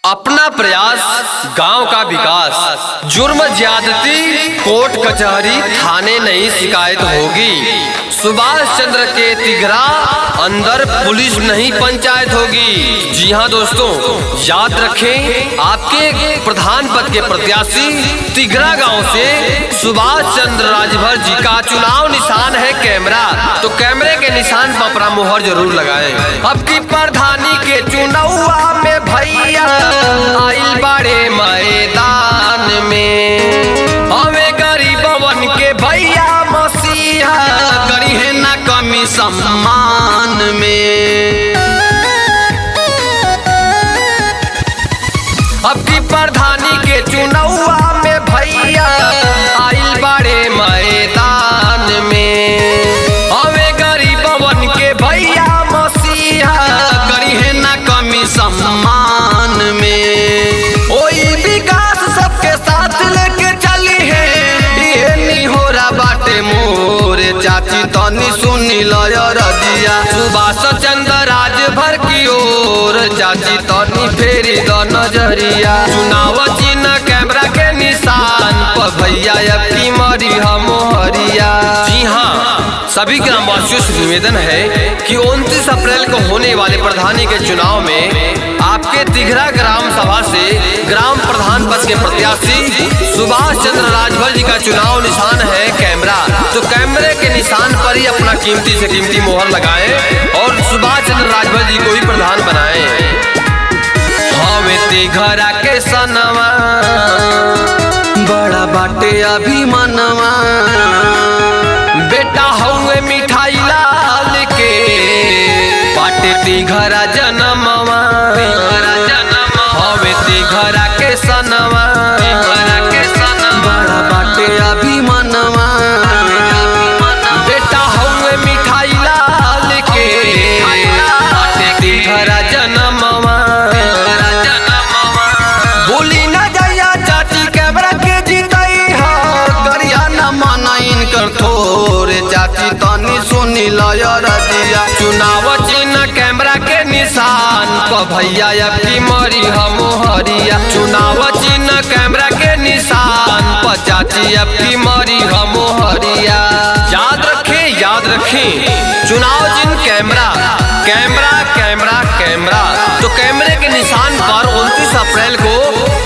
अपना प्रयास गांव का विकास। जुर्म ज्यादती कोर्ट कचहरी थाने नहीं शिकायत होगी। सुभाष चंद्र के तिघरा अंदर पुलिस नहीं पंचायत होगी। जी हाँ दोस्तों, याद रखें, आपके प्रधान पद के प्रत्याशी तिघरा गांव से सुभाष चंद्र राजभर जी का चुनाव निशान है कैमरा। तो कैमरे के निशान पर अपना मोहर जरूर लगाएं। अब की प्रधानी के चुनाव में भैया आइल बड़े मैदान में, हमें गरीबवन के भैया मसीहा करी है ना कमी सम्मान में। अब की प्रधानी के चुनाव में भैया आइल बड़े मैदान में, हमें गरीबवन के भैया मसीहा करी है ना कमी सम्मान में। ओई विकास सबके साथ लेके चली है, ये निहोरा बाटे मोरे चाची तनी सुनी लय रजिया। सुभाष चंद्र राजभर की ओर चाची तनी फेरी द नजरिया। चुनाव चिन्ह कैमरा के निशान पर भैया अब की मरी हम हरिया। जी हाँ, सभी ग्रामवासियों से निवेदन है कि 29 अप्रैल को होने वाले प्रधानी के चुनाव में आपके तिघरा ग्राम सभा से ग्राम प्रधान पद के प्रत्याशी सुभाष चंद्र राजभर जी का चुनाव निशान है कैमरा। तो कैमरे के निशान पर ही अपना कीमती से कीमती मोहर लगाएं और सुभाष चंद्र राजभर जी को ही प्रधान बनाएं। हमें तिघरा के सनवा बड़ा बाटे अभिमानवा, बेटा हुए मिठाई लाल के बाटे तिघरा जनमवा। हवे तिघरा के सनवा बड़ा बाटे अभिमानवा, बेटा हुए मिठाई लाल के बाटे तिघरा जनमवा। बोली न जाया चाची कैमरा के जीतई हा, करिया न माना इनकर थोरे चाची तनी सुनी लय रजिया। चुनाव चिन्ह कैमरा के निशान पर भैया अब की मरी हम हरिया। चुनाव चिन्ह कैमरा के निशान पर चाची अब की मरी हम हरिया। याद रखें, याद रखें, चुनाव चिन्ह कैमरा कैमरा कैमरा कैमरा। तो कैमरे के निशान पर 29 अप्रैल को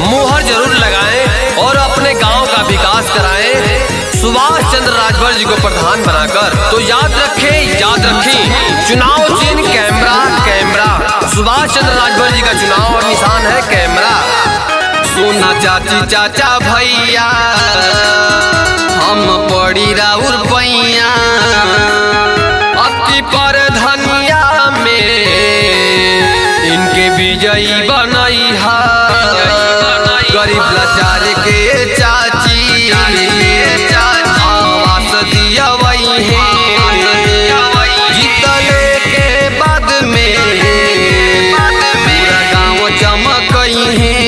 मुहर जरूर लगाएं और अपने गांव का विकास कराएं सुभाष चंद्र राजभर जी को प्रधान बनाकर। तो याद रखें, याद रखें, चुनाव चिन्ह कैमरा कैमरा। सुभाष चंद्र राजभर जी का चुनाव और निशान है कैमरा। सोना चाची चाचा भैया हम पड़ी राउर पैया, अब की प्रधानिया में इनके विजयी बनई हा। गरीब लाचार के चाची आवास दिया वही है, जीतले के बाद में पूरा गाँव चमकई है।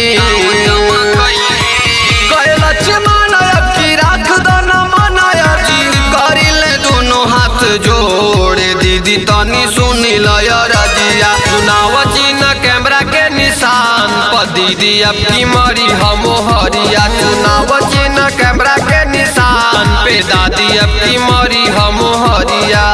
लक्ष्मण अब की राख दो न मनाया जी, करिले दोनों हाथ जोड़े दीदी तनी सुनी लय रजिया। चुनाव चिन्ह कैमरा के निशान पर दीदी अब की मरी हम हरिया। चुनाव चिन्ह कैमरा के निशान पे दादी अब की मरी हम हरिया।